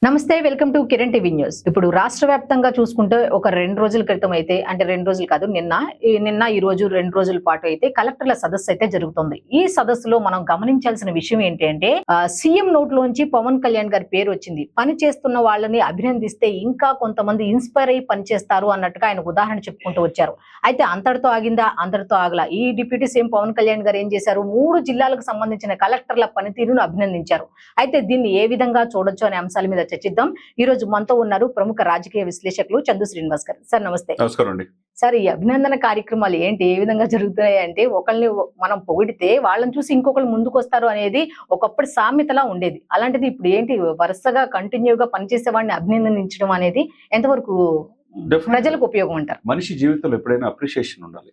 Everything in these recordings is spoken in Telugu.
నమస్తే, welcome to Kiran TV news. ఇప్పుడు రాష్ట్ర వ్యాప్తంగా చూసుకుంటే ఒక 2 రోజుల క్రితం అయితే, అంటే 2 రోజులు కాదు, నిన్న ఈ రోజు 2 రోజుల పాటు అయితే కలెక్టర్ల సదస్సు అయితే జరుగుతుంది. ఈ సదస్సులో మనం గమనించాల్సిన విషయం ఏంటి అంటే, సీఎం నోట్లోంచి పవన్ కళ్యాణ్ గారి పేరు వచ్చింది. పని చేస్తున్న వాళ్ళని అభినందిస్తే ఇంకా కొంతమంది ఇన్స్పైర్ అయ్యి పనిచేస్తారు అన్నట్టుగా ఆయన ఉదాహరణ చెప్పుకుంటూ వచ్చారు. అయితే అంతటితో ఆగిందా? అంతటితో ఆగలా. ఈ డిప్యూటీ సీఎం పవన్ కళ్యాణ్ గారు ఏం చేశారు? 3 జిల్లాలకు సంబంధించిన కలెక్టర్ల పనితీరును అభినందించారు. అయితే దీన్ని ఏ విధంగా చూడొచ్చు అనే అంశాల మీద చర్చిద్దాం. ఈ రోజు మనతో ఉన్నారు ప్రముఖ రాజకీయ విశ్లేషకులు చందు శ్రీనివాస్ గారు. సార్ నమస్తే. నమస్కారం అండి. సార్, ఈ అభినందన కార్యక్రమాలు ఏంటి, ఏ విధంగా జరుగుతాయి అంటే, ఒకరిని మనం పొగిడితే వాళ్ళని చూసి ఇంకొకరు ముందుకు వస్తారు అనేది ఒకప్పుడు సామెతలా ఉండేది. అలాంటిది ఇప్పుడు ఏంటి, వరుసగా కంటిన్యూగా పనిచేసే వాడిని అభినందించడం అనేది ఎంతవరకు ప్రజలకు ఉపయోగం అంటారు? మనిషి జీవితంలో ఎప్పుడైనా అప్రిషియేషన్ ఉండాలి.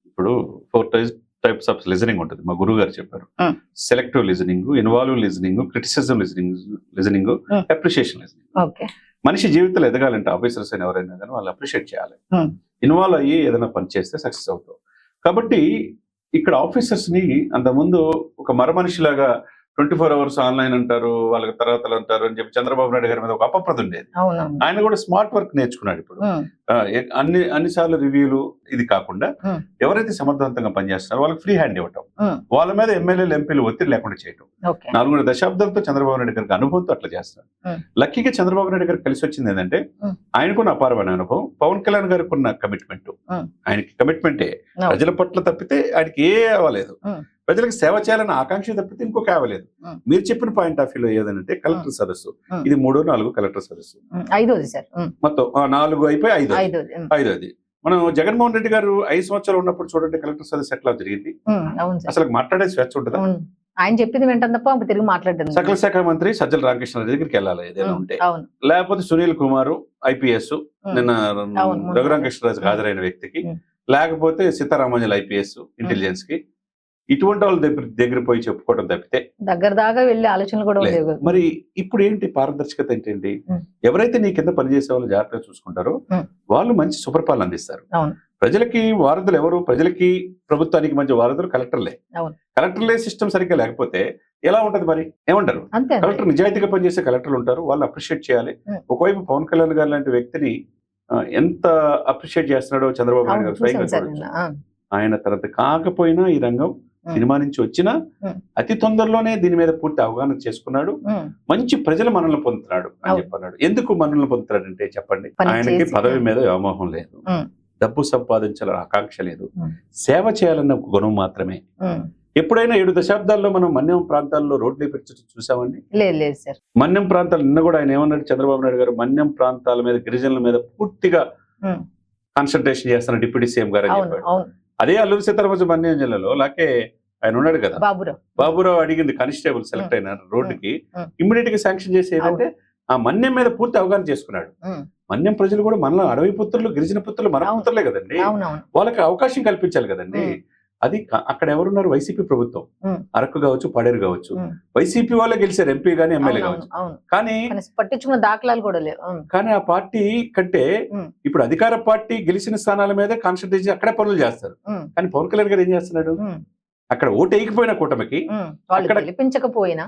ఇప్పుడు 4 టైప్స్ ఆఫ్ లిజనింగ్ ఉంటుంది. మా గురువు గారు చెప్పారు. Selective listening, involve listening, criticism listening, appreciation listening. మనిషి జీవితంలో ఎదగాలంటే ఆఫీసర్స్ అయినా ఎవరైనా కానీ వాళ్ళు అప్రిషియేట్ చేయాలి. ఇన్వాల్వ్ అయ్యి ఏదైనా పని చేస్తే సక్సెస్ అవుతాం. కాబట్టి ఇక్కడ ఆఫీసర్స్ ని అంతకుముందు ఒక మరమనిషిలాగా 24 hours ఆన్లైన్ అంటారు, వాళ్ళకి తరగతులు అంటారు అని చెప్పి చంద్రబాబు నాయుడు గారి మీద ఒక అపప్రద ఉండేది. ఆయన కూడా స్మార్ట్ వర్క్ నేర్చుకున్నాడు. ఇప్పుడు అన్నిసార్లు రివ్యూలు ఇది కాకుండా ఎవరైతే సమర్థవంతంగా పనిచేస్తున్నారో వాళ్ళకి ఫ్రీ హ్యాండ్ ఇవ్వటం, వాళ్ళ మీద ఎమ్మెల్యేలు ఎంపీలు ఒత్తిడి లేకుండా చేయటం. 4 దశాబ్దాలతో చంద్రబాబు నాయుడు గారికి అనుభవంతో అట్లా చేస్తారు. లక్కీగా చంద్రబాబు నాయుడు గారికి కలిసి వచ్చింది ఏంటంటే, ఆయనకున్న అపారమైన అనుభవం, పవన్ కళ్యాణ్ గారికి ఉన్న కమిట్మెంట్. ఆయనకి కమిట్మెంటే ప్రజల పట్ల తప్పితే ఆయనకి ఏ అవ్వలేదు. ప్రజలకు సేవ చేయాలన్న ఆకాంక్ష తప్పితే ఇంకొక అవ్వలేదు. మీరు చెప్పిన పాయింట్ ఆఫ్ వ్యూలో ఏదంటే కలెక్టర్ సదస్సు, ఇది 3, 4 కలెక్టర్ సదస్సు, మొత్తం 4 అయిపోయి 5ది. మనం జగన్మోహన్ రెడ్డి గారు 5 సంవత్సరాలు ఉన్నప్పుడు చూడండి కలెక్టర్ సదస్సు ఎట్లా జరిగింది. అసలు మాట్లాడే స్వేచ్ఛ ఉంటుందా? ఆయన చెప్పింది వెంటనే తప్ప తిరిగి మాట్లాడదు. సకల శాఖ మంత్రి సజ్జల రామకృష్ణ దగ్గరికి వెళ్ళాలి ఏదైనా ఉంటే, లేకపోతే సునీల్ కుమార్ IPS నిన్న రఘురామకృష్ణరాజు హాజరైన వ్యక్తికి, లేకపోతే సీతారామంజల్ IPS ఇంటెలిజెన్స్ కి, ఇటువంటి వాళ్ళ దగ్గర పోయి చెప్పుకోవడం తప్పితే దగ్గర దాకా వెళ్ళే ఆలోచనలు కూడా ఉండేవి. మరి ఇప్పుడు ఏంటి పారదర్శకత ఏంటండి? ఎవరైతే నీ కింద పనిచేసే వాళ్ళు జాగ్రత్తగా చూసుకుంటారో వాళ్ళు మంచి సుపరిపాలన అందిస్తారు. ప్రజలకి వారధులు ఎవరు? ప్రజలకి ప్రభుత్వానికి మధ్య వారధులు కలెక్టర్లే. కలెక్టర్లే సిస్టమ్ సరిగ్గా లేకపోతే ఎలా ఉంటది? మరి ఏమంటారు? కలెక్టర్ నిజాయితీగా పనిచేసే కలెక్టర్లు ఉంటారు, వాళ్ళు అప్రిషియేట్ చేయాలి. ఒకవైపు పవన్ కళ్యాణ్ గారు లాంటి వ్యక్తిని ఎంత అప్రిషియేట్ చేస్తున్నాడో చంద్రబాబు నాయుడు గారు స్వయంగా. ఆయన తర్వాత కాకపోయినా ఈ రంగం సినిమా నుంచి వచ్చినా అతి తొందరలోనే దీని మీద పూర్తి అవగాహన చేసుకున్నాడు. మంచి ప్రజల మన్ననలు పొందుతున్నాడు అని చెప్పన్నాడు. ఎందుకు మన్ననలు పొందుతున్నాడు అంటే చెప్పండి, ఆయనకి పదవి మీద వ్యామోహం లేదు, డబ్బు సంపాదించాలన్న ఆకాంక్ష లేదు, సేవ చేయాలన్న ఒక గుణం మాత్రమే. ఎప్పుడైనా 7 దశాబ్దాల్లో మనం మన్యం ప్రాంతాల్లో రోడ్లు పెట్టి చూసామండి? లేదు సార్. మన్యం ప్రాంతాలు నిన్న కూడా ఆయన ఏమన్నాడు చంద్రబాబు నాయుడు గారు, మన్యం ప్రాంతాల మీద, గిరిజనుల మీద పూర్తిగా కాన్సన్ట్రేషన్ చేస్తున్న డిప్యూటీ సీఎం గారు అని చెప్పాడు. అదే అల్లూరు సీతారామరాజు మన్యం జిల్లాలో లాకే ఆయన ఉన్నాడు కదా, బాబురావు అడిగింది కానిస్టేబుల్ సెలెక్ట్ అయిన రోడ్డుకి ఇమ్మీడియట్ గా శాంక్షన్ చేసి ఏంటంటే ఆ మన్యం మీద పూర్తి అవగాహన చేసుకున్నాడు. మన్యం ప్రజలు కూడా మన అడవి పుత్రులు, గిరిజన పుత్రులు మన పుత్రులే కదండి, వాళ్ళకి అవకాశం కల్పించాలి కదండి. అది అక్కడ ఎవరున్నారు? వైసీపీ ప్రభుత్వం. అరకు కావచ్చు, పాడేరు కావచ్చు, వైసీపీ వాళ్ళే గెలిచారు, ఎంపీ గానీ ఎమ్మెల్యే కావచ్చు. కానీ పట్టించుకున్న దాఖలాలు కూడా లేవు. కానీ ఆ పార్టీ కంటే ఇప్పుడు అధికార పార్టీ గెలిచిన స్థానాల మీద కాన్సన్ట్రేట్ అక్కడే పనులు చేస్తారు. కానీ పవన్ కళ్యాణ్ గారు ఏం చేస్తున్నాడు? అక్కడ ఓటు వేయకపోయినా కూటమికి, గెలిపించకపోయినా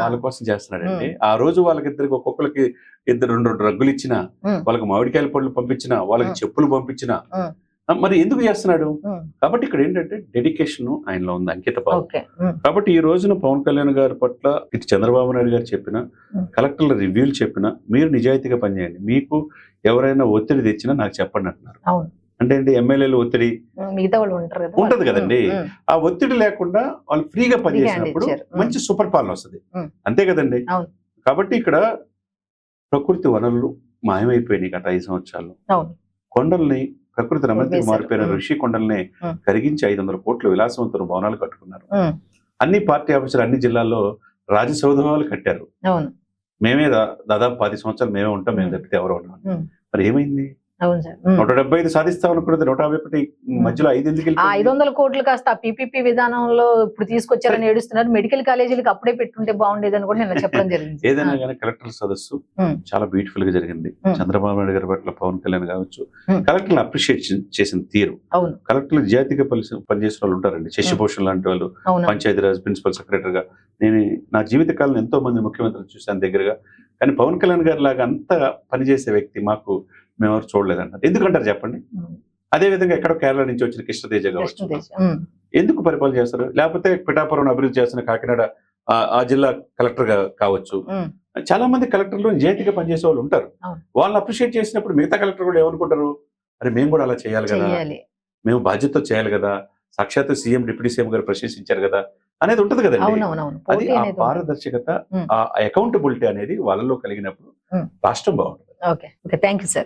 వాళ్ళ కోసం చేస్తున్నాడండి. ఆ రోజు వాళ్ళకిద్దరికి ఒక్కొక్కరికి 2 రగ్గులు ఇచ్చినా, వాళ్ళకి మామిడికాయల పళ్ళు పంపించినా, వాళ్ళకి చెప్పులు పంపించినా, మరి ఎందుకు చేస్తున్నాడు? కాబట్టి ఇక్కడ ఏంటంటే డెడికేషన్ ఆయనలో ఉంది, అంకిత భావం. కాబట్టి ఈ రోజున పవన్ కళ్యాణ్ గారి పట్ల ఇటు చంద్రబాబు నాయుడు గారు చెప్పిన, కలెక్టర్ల రివ్యూలు చెప్పినా, మీరు నిజాయితీగా పనిచేయండి, మీకు ఎవరైనా ఒత్తిడి తెచ్చినా నాకు చెప్పండి అంటున్నారు. అంటే ఏంటి? ఎమ్మెల్యేలు ఒత్తిడి ఉంటది కదండి, ఆ ఒత్తిడి లేకుండా వాళ్ళు ఫ్రీగా పనిచేసినప్పుడు మంచి సుపరిపాలన వస్తుంది, అంతే కదండి. కాబట్టి ఇక్కడ ప్రకృతి వనరులు మాయమైపోయినాయి గత 5 సంవత్సరాల్లో. కొండల్ని, ప్రకృతి రమణీయంగా మారిపోయిన ఋషి కొండల్ని కరిగించి 500 కోట్ల విలాసవంతుల భవనాలు కట్టుకున్నారు. అన్ని పార్టీ ఆఫీసులు అన్ని జిల్లాల్లో రాజసౌధాలు కట్టారు. మేమే దాదాపు 10 సంవత్సరాలు మేమే ఉంటాం, మేము తప్పితే ఎవరో ఉన్నాం. మరి ఏమైంది? 175 సాధిస్తాం అనుకున్నది 151 మధ్యలో 500 కోట్లు కాస్త PPP విధానంలో ఇప్పుడు తీసుకొచ్చారని ఏడుస్తున్నారు. మెడికల్ కాలేజీలకు అప్పుడే పెట్టుంటే బాగుండేది అని కూడా నేను చెప్పడం జరిగింది. ఏదైనా కానీ కలెక్టర్ సదస్సు చాలా బ్యూటిఫుల్ గా జరిగింది. చంద్రబాబు నాయుడు గారి పట్ల పవన్ కళ్యాణ్ కావచ్చు, కలెక్టర్లు అప్రిషియేట్ చేసిన తీరు. కలెక్టర్లు జాతీయ పనిచేసిన వాళ్ళు ఉంటారండి, శశిభూషణ్ లాంటి వాళ్ళు, పంచాయతీరాజ్ ప్రిన్సిపల్ సెక్రటరీగా. నేను నా జీవిత కాలంలో ఎంతో మంది ముఖ్యమంత్రులు చూశాను దగ్గరగా. కానీ పవన్ కళ్యాణ్ గారి లాగా అంత పనిచేసే వ్యక్తి మేము ఎవరు చూడలేదంటారు. ఎందుకంటారు చెప్పండి? అదే విధంగా ఎక్కడో కేరళ నుంచి వచ్చిన కృష్ణతేజ కావచ్చు, ఎందుకు పరిపాలన చేస్తారు? లేకపోతే పిఠాపురం అభివృద్ధి చేస్తున్న కాకినాడ ఆ జిల్లా కలెక్టర్ కావచ్చు. చాలా మంది కలెక్టర్లు నిజాయితీగా పనిచేసే వాళ్ళు ఉంటారు. వాళ్ళని అప్రిషియేట్ చేసినప్పుడు మిగతా కలెక్టర్ కూడా ఏమనుకుంటారు, అరే మేము కూడా అలా చేయాలి కదా, మేము బాధ్యతతో చేయాలి కదా, సాక్షాత్ సీఎం డిప్యూటీ సీఎం గారు ప్రశంసించారు కదా అనేది ఉంటది కదండి. అది ఆ పారదర్శకత, ఆ అకౌంటబిలిటీ అనేది వాళ్ళలో కలిగినప్పుడు రాష్ట్రం బాగుంటుంది. Okay, thank you sir.